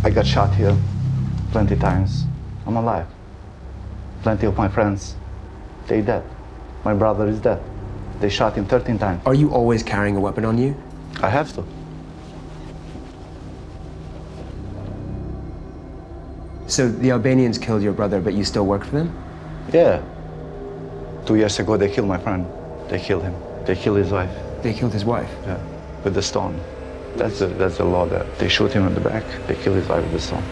I got shot here plenty times. I'm alive. Plenty of my friends, they dead. My brother is dead. They shot him 13 times. Are you always carrying a weapon on you? I have to. So the Albanians killed your brother, but you still work for them? Yeah. 2 years ago, they killed my friend. They killed him. They killed his wife. They killed his wife? Yeah, with the stone. That's the law there. They shoot him in the back, they kill his wife with the stone.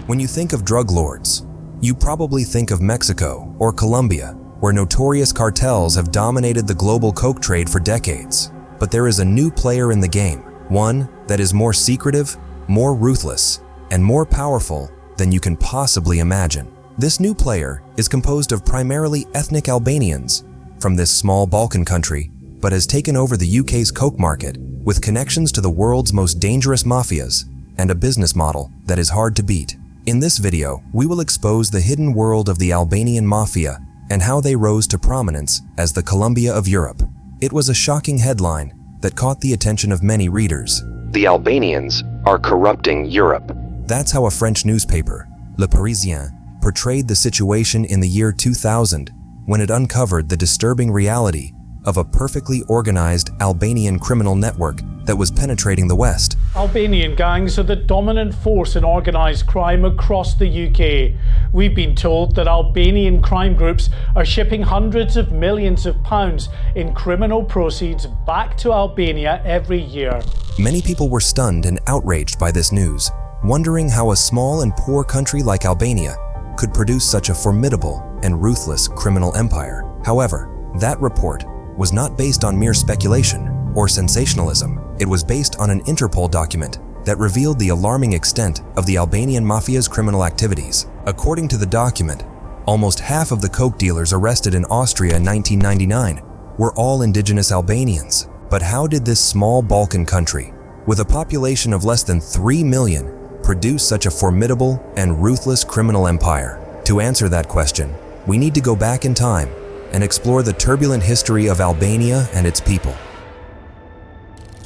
When you think of drug lords, you probably think of Mexico or Colombia, where notorious cartels have dominated the global coke trade for decades. But there is a new player in the game, one that is more secretive, more ruthless, and more powerful than you can possibly imagine. This new player is composed of primarily ethnic Albanians from this small Balkan country, but has taken over the UK's coke market with connections to the world's most dangerous mafias and a business model that is hard to beat. In this video, we will expose the hidden world of the Albanian mafia and how they rose to prominence as the Colombia of Europe. It was a shocking headline that caught the attention of many readers. The Albanians are corrupting Europe. That's how a French newspaper, Le Parisien, portrayed the situation in the year 2000 when it uncovered the disturbing reality of a perfectly organized Albanian criminal network that was penetrating the West. Albanian gangs are the dominant force in organised crime across the UK. We've been told that Albanian crime groups are shipping hundreds of millions of pounds in criminal proceeds back to Albania every year. Many people were stunned and outraged by this news, wondering how a small and poor country like Albania could produce such a formidable and ruthless criminal empire. However, that report was not based on mere speculation or sensationalism. It was based on an Interpol document that revealed the alarming extent of the Albanian mafia's criminal activities. According to the document, almost half of the coke dealers arrested in Austria in 1999 were all indigenous Albanians. But how did this small Balkan country, with a population of less than 3 million, produce such a formidable and ruthless criminal empire? To answer that question, we need to go back in time and explore the turbulent history of Albania and its people.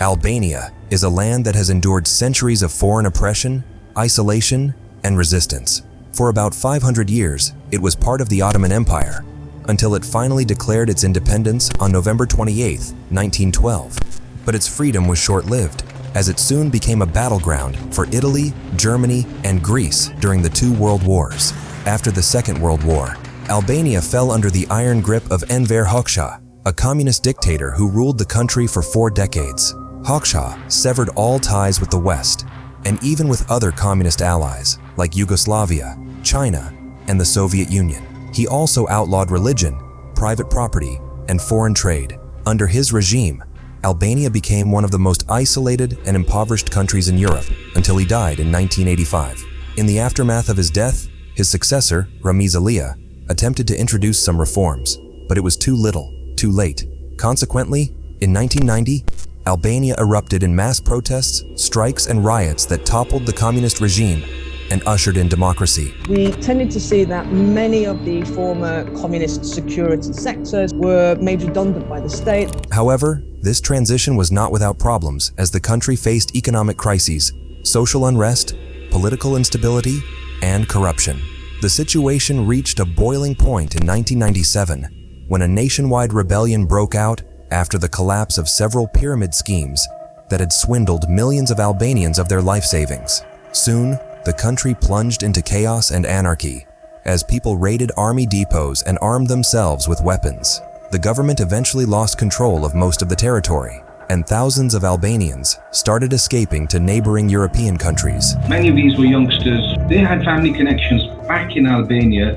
Albania is a land that has endured centuries of foreign oppression, isolation, and resistance. For about 500 years, it was part of the Ottoman Empire, until it finally declared its independence on November 28, 1912. But its freedom was short-lived, as it soon became a battleground for Italy, Germany, and Greece during the two world wars. After the Second World War, Albania fell under the iron grip of Enver Hoxha, a communist dictator who ruled the country for 4 decades. Hoxha severed all ties with the West, and even with other communist allies like Yugoslavia, China, and the Soviet Union. He also outlawed religion, private property, and foreign trade. Under his regime, Albania became one of the most isolated and impoverished countries in Europe until he died in 1985. In the aftermath of his death, his successor, Ramiz Alia, attempted to introduce some reforms, but it was too little, too late. Consequently, in 1990, Albania erupted in mass protests, strikes, and riots that toppled the communist regime and ushered in democracy. We tended to see that many of the former communist security sectors were made redundant by the state. However, this transition was not without problems as the country faced economic crises, social unrest, political instability, and corruption. The situation reached a boiling point in 1997 when a nationwide rebellion broke out after the collapse of several pyramid schemes that had swindled millions of Albanians of their life savings. Soon, the country plunged into chaos and anarchy as people raided army depots and armed themselves with weapons. The government eventually lost control of most of the territory, and thousands of Albanians started escaping to neighboring European countries. Many of these were youngsters. They had family connections back in Albania,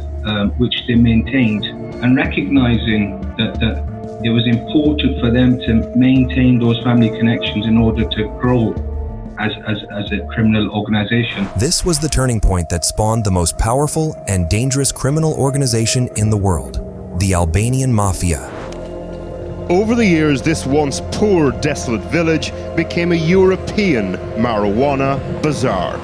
which they maintained, and recognizing that it was important for them to maintain those family connections in order to grow as a criminal organization. This was the turning point that spawned the most powerful and dangerous criminal organization in the world, the Albanian Mafia. Over the years, this once poor, desolate village became a European marijuana bazaar.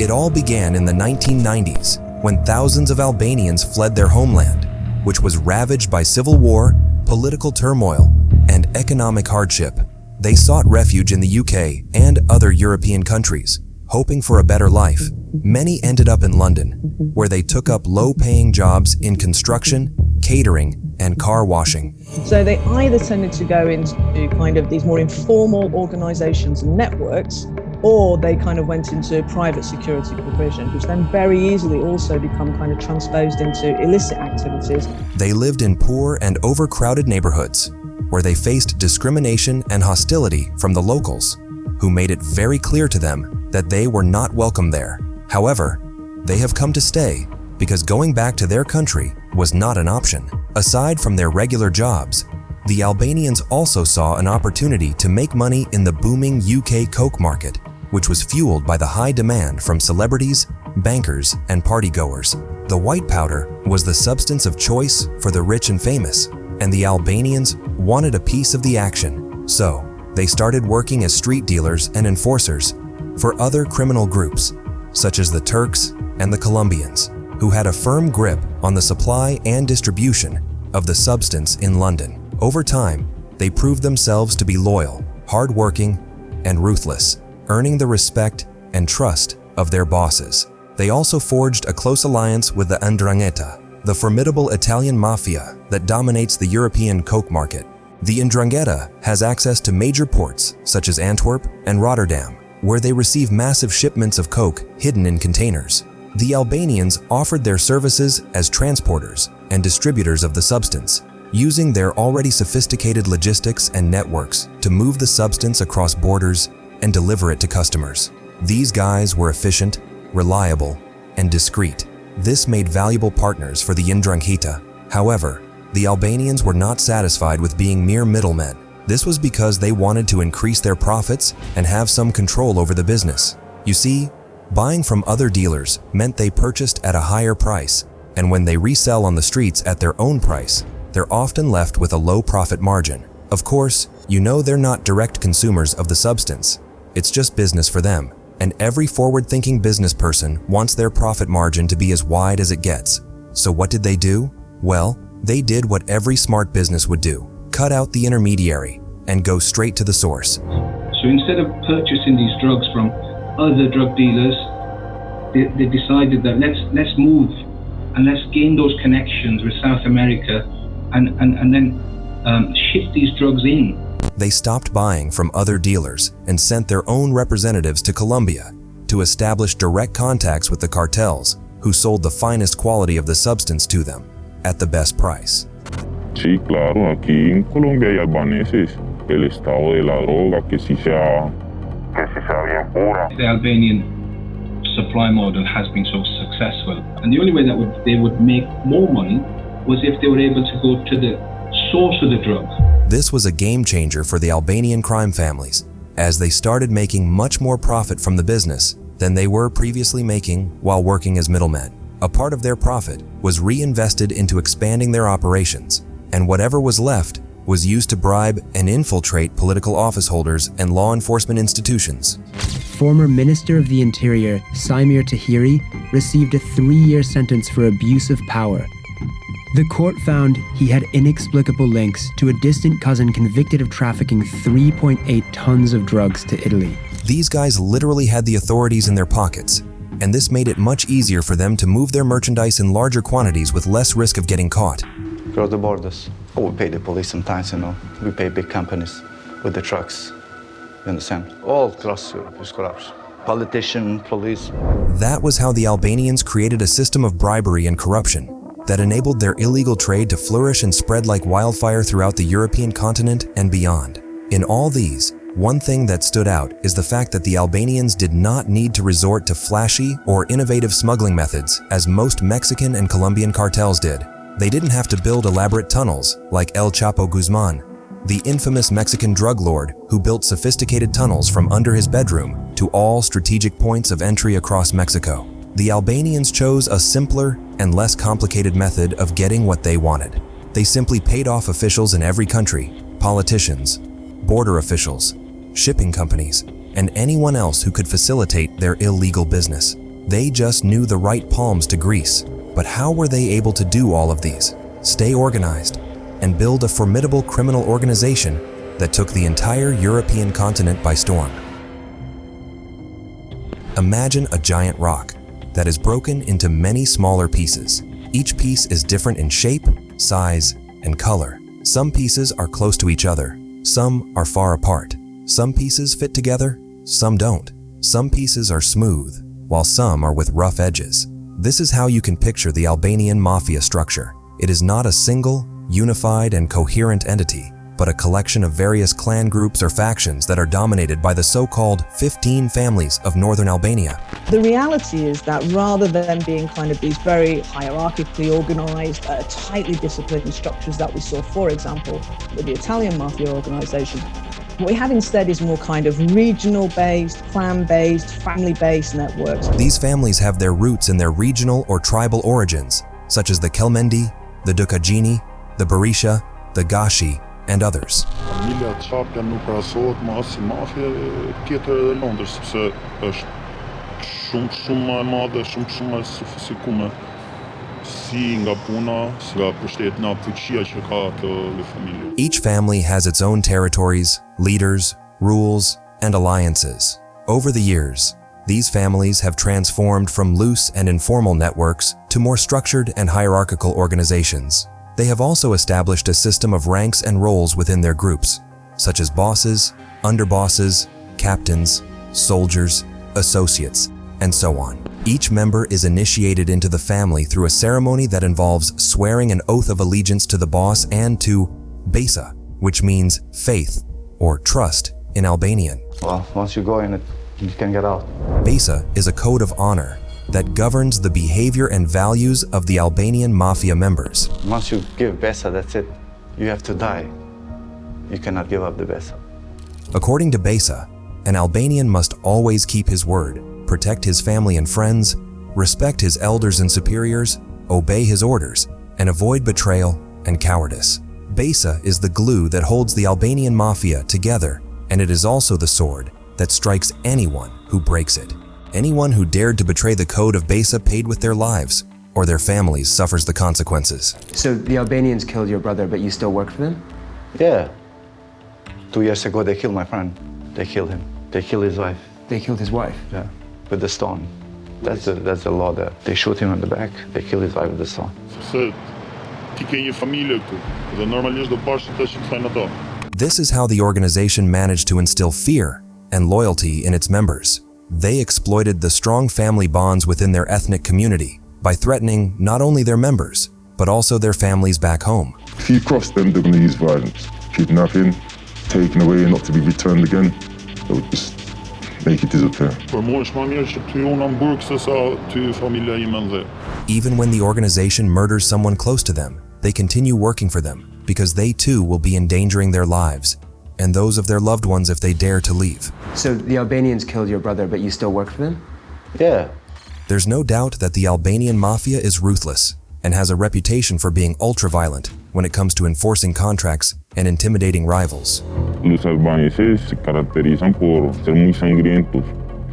It all began in the 1990s when thousands of Albanians fled their homeland, which was ravaged by civil war, political turmoil, and economic hardship. They sought refuge in the UK and other European countries, hoping for a better life. Many ended up in London, where they took up low-paying jobs in construction, catering, and car washing. So they either tended to go into kind of these more informal organizations and networks, or they kind of went into private security provision, which then very easily also become kind of transposed into illicit activities. They lived in poor and overcrowded neighborhoods, where they faced discrimination and hostility from the locals, who made it very clear to them that they were not welcome there. However, they have come to stay because going back to their country was not an option. Aside from their regular jobs, the Albanians also saw an opportunity to make money in the booming UK coke market, which was fueled by the high demand from celebrities, bankers, and partygoers. The white powder was the substance of choice for the rich and famous, and the Albanians wanted a piece of the action. So, they started working as street dealers and enforcers for other criminal groups, such as the Turks and the Colombians, who had a firm grip on the supply and distribution of the substance in London. Over time, they proved themselves to be loyal, hardworking, and ruthless, earning the respect and trust of their bosses. They also forged a close alliance with the 'Ndrangheta, the formidable Italian mafia that dominates the European coke market. The 'Ndrangheta has access to major ports such as Antwerp and Rotterdam, where they receive massive shipments of coke hidden in containers. The Albanians offered their services as transporters and distributors of the substance, using their already sophisticated logistics and networks to move the substance across borders and deliver it to customers. These guys were efficient, reliable, and discreet. This made valuable partners for the 'Ndrangheta. However, the Albanians were not satisfied with being mere middlemen. This was because they wanted to increase their profits and have some control over the business. You see, buying from other dealers meant they purchased at a higher price, and when they resell on the streets at their own price, they're often left with a low profit margin. Of course, you know they're not direct consumers of the substance. It's just business for them, and every forward-thinking business person wants their profit margin to be as wide as it gets. So what did they do? Well, they did what every smart business would do: cut out the intermediary and go straight to the source. So instead of purchasing these drugs from other drug dealers, they decided that let's move and let's gain those connections with South America and then ship these drugs in. They stopped buying from other dealers and sent their own representatives to Colombia to establish direct contacts with the cartels, who sold the finest quality of the substance to them at the best price. Sí, claro, aquí en Colombia hay albaneses. El estado de la droga que sí sea bien pura. The Albanian supply model has been so successful, and the only way that they would make more money was if they were able to go to the source of the drug. This was a game changer for the Albanian crime families, as they started making much more profit from the business than they were previously making while working as middlemen. A part of their profit was reinvested into expanding their operations, and whatever was left was used to bribe and infiltrate political office holders and law enforcement institutions. Former Minister of the Interior, Samir Tahiri, received a 3-year sentence for abuse of power. The court found he had inexplicable links to a distant cousin convicted of trafficking 3.8 tons of drugs to Italy. These guys literally had the authorities in their pockets, and this made it much easier for them to move their merchandise in larger quantities with less risk of getting caught. Cross the borders. Oh, we pay the police sometimes, you know. We pay big companies with the trucks. You understand? All across Europe is corruption. Politician, police. That was how the Albanians created a system of bribery and corruption that enabled their illegal trade to flourish and spread like wildfire throughout the European continent and beyond. In all these, one thing that stood out is the fact that the Albanians did not need to resort to flashy or innovative smuggling methods as most Mexican and Colombian cartels did. They didn't have to build elaborate tunnels like El Chapo Guzman, the infamous Mexican drug lord who built sophisticated tunnels from under his bedroom to all strategic points of entry across Mexico. The Albanians chose a simpler and less complicated method of getting what they wanted. They simply paid off officials in every country, politicians, border officials, shipping companies, and anyone else who could facilitate their illegal business. They just knew the right palms to grease. But how were they able to do all of these, stay organized, and build a formidable criminal organization that took the entire European continent by storm. Imagine a giant rock that is broken into many smaller pieces. Each piece is different in shape, size, and color. Some pieces are close to each other. Some are far apart. Some pieces fit together, some don't. Some pieces are smooth, while some are with rough edges. This is how you can picture the Albanian mafia structure. It is not a single, unified, and coherent entity, but a collection of various clan groups or factions that are dominated by the so-called 15 families of northern Albania. The reality is that rather than being kind of these very hierarchically organized, tightly disciplined structures that we saw, for example, with the Italian mafia organization, what we have instead is more kind of regional-based, clan-based, family-based networks. These families have their roots in their regional or tribal origins, such as the Kelmendi, the Dukagini, the Berisha, the Gashi, and others. Familja Çapja nuk krahasohet më as si mafia tjetër e Londrës, sepse është shumë e madhe, shumë e sofistikuar si nga puna, si nga pushtetina fuqia që ka kjo familje. Each family has its own territories, leaders, rules, and alliances. Over the years, these families have transformed from loose and informal networks to more structured and hierarchical organizations. They have also established a system of ranks and roles within their groups, such as bosses, underbosses, captains, soldiers, associates, and so on. Each member is initiated into the family through a ceremony that involves swearing an oath of allegiance to the boss and to Besa, which means faith or trust in Albanian. Well, once you go in it, you can get out. Besa is a code of honor that governs the behavior and values of the Albanian mafia members. Once you give Besa, that's it. You have to die. You cannot give up the Besa. According to Besa, an Albanian must always keep his word, protect his family and friends, respect his elders and superiors, obey his orders, and avoid betrayal and cowardice. Besa is the glue that holds the Albanian mafia together, and it is also the sword that strikes anyone who breaks it. Anyone who dared to betray the code of Besa paid with their lives, or their families suffers the consequences. So the Albanians killed your brother, but you still work for them? Yeah. 2 years ago, they killed my friend. They killed him. They killed his wife. They killed his wife? Yeah, with the stone. That's the law there. They shoot him in the back. They kill his wife with the stone. Se ti ke një familje këtu, dhe normalisht do bashkë të shqiptojnë ato. This is how the organization managed to instill fear and loyalty in its members. They exploited the strong family bonds within their ethnic community by threatening not only their members, but also their families back home. If you cross them, they're going to use violence. Kidnapping, taken away, not to be returned again. They'll just make it disappear. Even when the organization murders someone close to them, they continue working for them because they too will be endangering their lives and those of their loved ones if they dare to leave. So the Albanians killed your brother, but you still work for them? Yeah. There's no doubt that the Albanian mafia is ruthless and has a reputation for being ultra-violent when it comes to enforcing contracts and intimidating rivals. Los albaneses se caracterizan por ser muy sangrientos,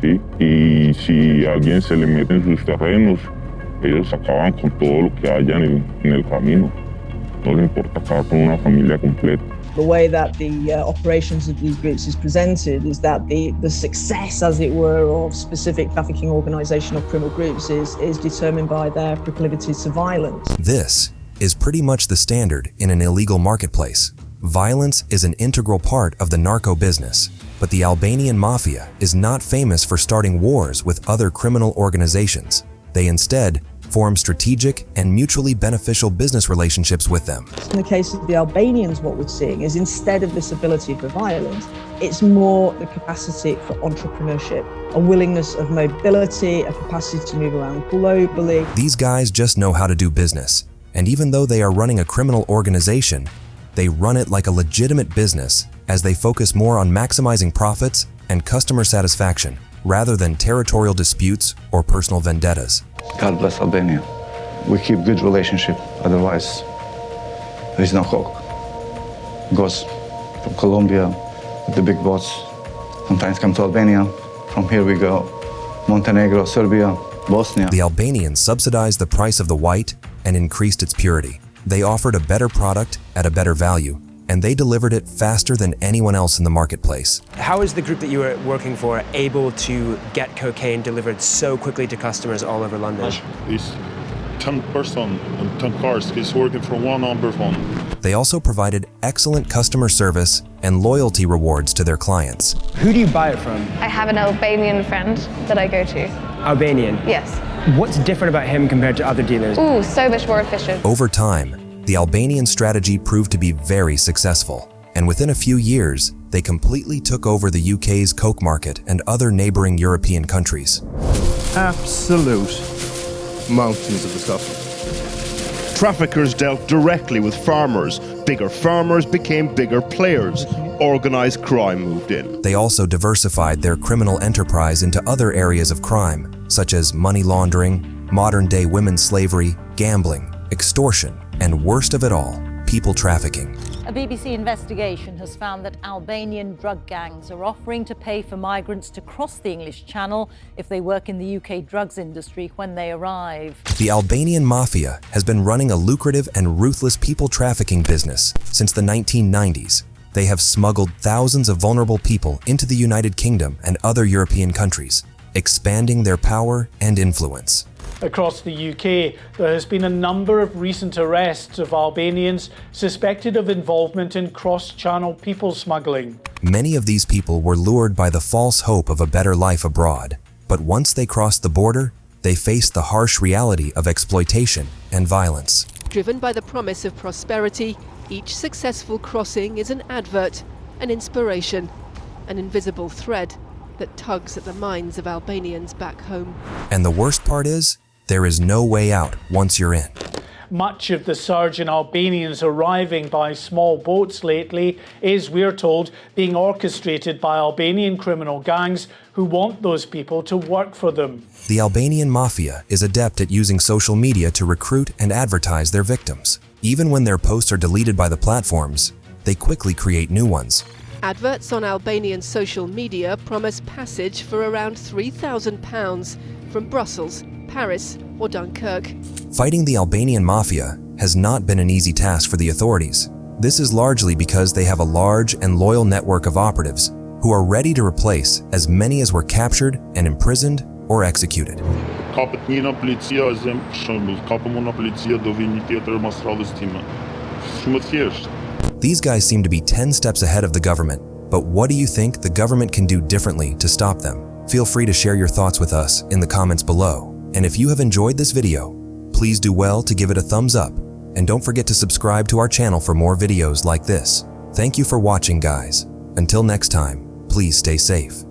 ¿sí? Y si a alguien se le mete en sus terrenos, ellos acaban con todo lo que haya en el camino. No les importa acabar con una familia completa. The way that the operations of these groups is presented is that the success, as it were, of specific trafficking organisation or criminal groups is determined by their proclivity to violence. This is pretty much the standard in an illegal marketplace. Violence is an integral part of the narco business, but the Albanian mafia is not famous for starting wars with other criminal organizations. They instead form strategic and mutually beneficial business relationships with them. In the case of the Albanians, what we're seeing is instead of this ability for violence, it's more the capacity for entrepreneurship, a willingness of mobility, a capacity to move around globally. These guys just know how to do business, and even though they are running a criminal organization, they run it like a legitimate business as they focus more on maximizing profits and customer satisfaction rather than territorial disputes or personal vendettas. God bless Albania. We keep good relationship, otherwise there is no hope. Goes from Colombia with the big boats, sometimes come to Albania. From here we go Montenegro, Serbia, Bosnia. The Albanians subsidized the price of the white and increased its purity. They offered a better product at a better value, and they delivered it faster than anyone else in the marketplace. How is the group that you were working for able to get cocaine delivered so quickly to customers all over London? These 10 person and 10 cars, he's working from one number phone. They also provided excellent customer service and loyalty rewards to their clients. Who do you buy it from? I have an Albanian friend that I go to. Albanian? Yes. What's different about him compared to other dealers? Ooh, so much more efficient. Over time, the Albanian strategy proved to be very successful, and within a few years, they completely took over the UK's coke market and other neighboring European countries. Absolute mountains of the stuff. Traffickers dealt directly with farmers. Bigger farmers became bigger players. Organized crime moved in. They also diversified their criminal enterprise into other areas of crime, such as money laundering, modern-day women's slavery, gambling, extortion, and worst of it all, people trafficking. A BBC investigation has found that Albanian drug gangs are offering to pay for migrants to cross the English Channel if they work in the UK drugs industry when they arrive. The Albanian mafia has been running a lucrative and ruthless people trafficking business since the 1990s. They have smuggled thousands of vulnerable people into the United Kingdom and other European countries, expanding their power and influence. Across the UK, there has been a number of recent arrests of Albanians suspected of involvement in cross-channel people smuggling. Many of these people were lured by the false hope of a better life abroad, but once they crossed the border, they faced the harsh reality of exploitation and violence. Driven by the promise of prosperity, each successful crossing is an advert, an inspiration, an invisible thread that tugs at the minds of Albanians back home. And the worst part is, there is no way out once you're in. Much of the surge in Albanians arriving by small boats lately is, we're told, being orchestrated by Albanian criminal gangs who want those people to work for them. The Albanian mafia is adept at using social media to recruit and advertise their victims. Even when their posts are deleted by the platforms, they quickly create new ones. Adverts on Albanian social media promise passage for around £3,000 from Brussels, Paris or Dunkirk. Fighting the Albanian mafia has not been an easy task for the authorities. This is largely because they have a large and loyal network of operatives who are ready to replace as many as were captured and imprisoned or executed. Kapet një nga policia e zem për shembull, kapem unë nga policia do vi një tjetër mas radhës time. Shumë thjesht. These guys seem to be 10 steps ahead of the government, but what do you think the government can do differently to stop them? Feel free to share your thoughts with us in the comments below. And if you have enjoyed this video, please do well to give it a thumbs up, and don't forget to subscribe to our channel for more videos like this. Thank you for watching, guys. Until next time, please stay safe.